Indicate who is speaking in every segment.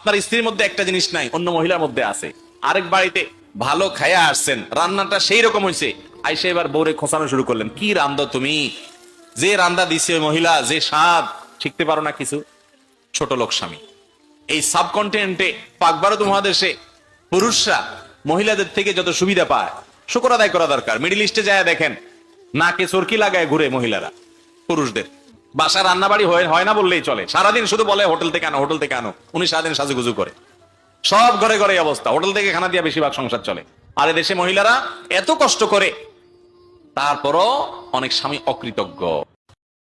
Speaker 1: আপনার স্ত্রীর মধ্যে একটা জিনিস নাই, অন্য মহিলার মধ্যে আছে। আরেক বাড়িতে ভালো খায়া আসছেন, রান্নাটা সেই রকম হয়েছে, আইসে এবার বউরে খোঁচানো শুরু করলেন, কি রান্ধো তুমি, যে রান্দা দিছে ওই মহিলা, যে স্বাদ, শিখতে পারো না কিছু। ছোট লোক স্বামী। এই সাবকন্টিনেন্টে পাক ভারত মহাদেশে পুরুষরা মহিলাদের থেকে যত সুবিধা পায়, শুকর আদায় করা দরকার। মিডিল ইস্টে যায় দেখেন, নাকে চরকি লাগায় ঘুরে মহিলারা পুরুষদের। বাসা রান্না বাড়ি হয় না বললেই চলে, সারাদিন শুধু বলে হোটেল থেকে আনো, হোটেল থেকে আনো। উনি সারাদিন সাজুগুজু করে, সব ঘরে ঘরে অবস্থা, হোটেল থেকে খানা দিয়া বেশিরভাগ সংসার চলে। আর দেশে মহিলারা এত কষ্ট করে, তারপরও অনেক স্বামী অকৃতজ্ঞ।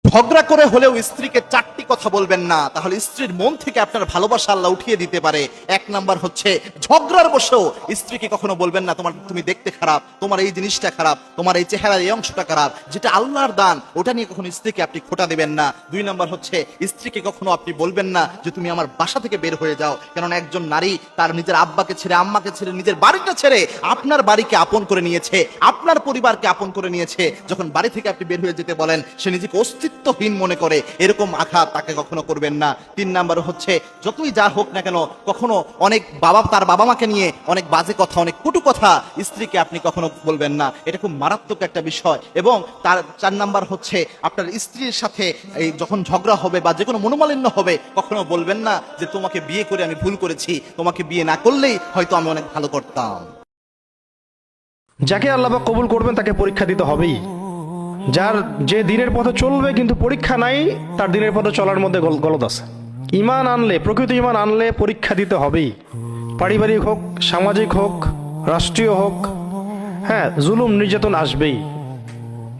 Speaker 2: ঝগড়া করে হলেও স্ত্রীকে চারটি কথা বলবেন না, তাহলে স্ত্রীর মন থেকে আপনার ভালোবাসা আল্লাহ উঠিয়ে দিতে পারে। এক নাম্বার হচ্ছে, ঝগড়ার বসেও স্ত্রীকে কখনো বলবেন না তুমি দেখতে খারাপ, তোমার এই জিনিসটা খারাপ, তোমার এই চেহারার এই অংশটা খারাপ। যেটা আল্লাহর দান, ওটা নিয়ে কখনো স্ত্রীকে আপনি খোঁটা দিবেন না। দুই নাম্বার হচ্ছে, স্ত্রীকে কখনো আপনি বলবেন না যে তুমি আমার বাসা থেকে বের হয়ে যাও। কেননা একজন নারী তার নিজের আব্বাকে ছেড়ে, আম্মাকে ছেড়ে, নিজের বাড়িটা ছেড়ে আপনার বাড়িকে আপন করে নিয়েছে, আপনার পরিবারকে আপন করে নিয়েছে। যখন বাড়ি থেকে আপনি বের হয়ে যেতে বলেন, সে নিজেকে অস্তিত্বহীন মনে করে, এরকম আঘাত তাকে কখনো করবেন না। তিন নাম্বার হচ্ছে, যতই যা হোক না কেন, কখনো অনেক তার বাবা মাকে নিয়ে অনেক বাজে কথা, অনেক কটু কথা স্ত্রীকে আপনি কখনো বলবেন না। এটা খুব মারাত্মক একটা বিষয়। এবং তার চার নাম্বার হচ্ছে, আপনার স্ত্রীর সাথে এই যখন ঝগড়া হবে বা যে কোনো মনোমালিন্য হবে, কখনো বলবেন না যে তোমাকে বিয়ে করে আমি ভুল করেছি, তোমাকে বিয়ে না করলেই হয়তো আমি অনেক ভালো করতাম।
Speaker 3: যাকে আল্লাহ পাক কবুল করবেন তাকে পরীক্ষা দিতে হবেই। যার যে দিনের পথে চলবে কিন্তু পরীক্ষা নাই, তার দিনের পথে চলার মধ্যে গলদ আছে। ঈমান আনলে, প্রকৃত ঈমান আনলে পরীক্ষা দিতে হবেই। পারিবারিক হোক, সামাজিক হোক, রাষ্ট্রীয় হোক, হ্যাঁ, জুলুম নির্যাতন আসবেই,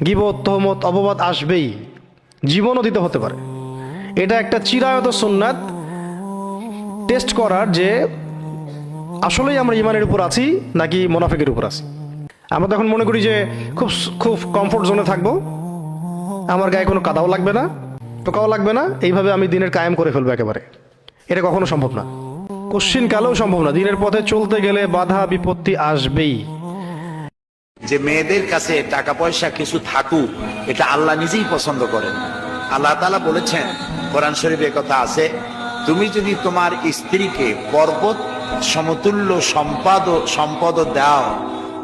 Speaker 3: গীবত, তহমত, অপবাদ আসবেই, জীবনও দিতে হতে পারে। এটা একটা চিরায়ত সুন্নাত, টেস্ট করার যে আসলেই আমরা ঈমানের উপর আছি নাকি মুনাফিকের উপর আছি। আমরা তখন মনে করি যে খুব কমফোর্ট জোনে থাকবো, আমার গায়ে কোনো কাদাও লাগবে না, টোকাও লাগবে না, এইভাবে আমি দিনের কায়েম করে ফেলবো একেবারে। এটা কখনো সম্ভব না, কশ্চিন কালেও সম্ভব না। দিনের পথে চলতে গেলে বাধা বিপত্তি আসবেই।
Speaker 4: যে মেয়েদের কাছে টাকা পয়সা কিছু থাকুক, এটা আল্লাহ নিজেই পছন্দ করেন। আল্লাহ তাআলা বলেছেন, কোরআন শরীফে কথা আছে, তুমি যদি তোমার স্ত্রীকে পর্বত সমতুল্য সম্পদ দাও,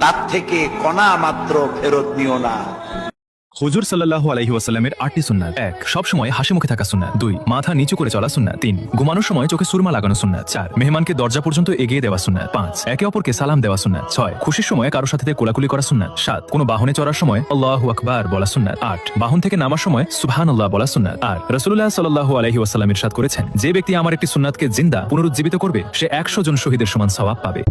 Speaker 4: তার থেকে কণা মাত্র ফেরত নিও না।
Speaker 5: হুজুর সাল্লাল্লাহু আলাইহি ওয়াসাল্লামের 8টি সুন্নাত। 1. সব সময় হাসি মুখে থাকা সুন্নাত। 2. মাথা নিচু করে চলা সুন্নাত। 3. ঘুমানোর সময় চোখে সুরমা লাগানো সুন্নাত। 4. মেহমানকে দরজা পর্যন্ত এগিয়ে দেওয়া সুন্নাত। 5. একে অপরকে সালাম দেওয়া সুন্নাত। 6. খুশির সময় কারো সাথে কোলাকুলি করা সুন্নাত। 7. কোনো বাহনে চড়ার সময় আল্লাহু আকবার বলা সুন্নাত। 8. বাহন থেকে নামার সময় সুবহানাল্লাহ বলা সুন্নাত। আর রাসূলুল্লাহ সাল্লাল্লাহু আলাইহি ওয়াসাল্লাম ইরশাদ করেছেন, যে ব্যক্তি আমার একটি সুন্নাতকে জিন্দা পুনরুজ্জীবিত করবে, সে 100 জন শহীদের সমান সওয়াব পাবে।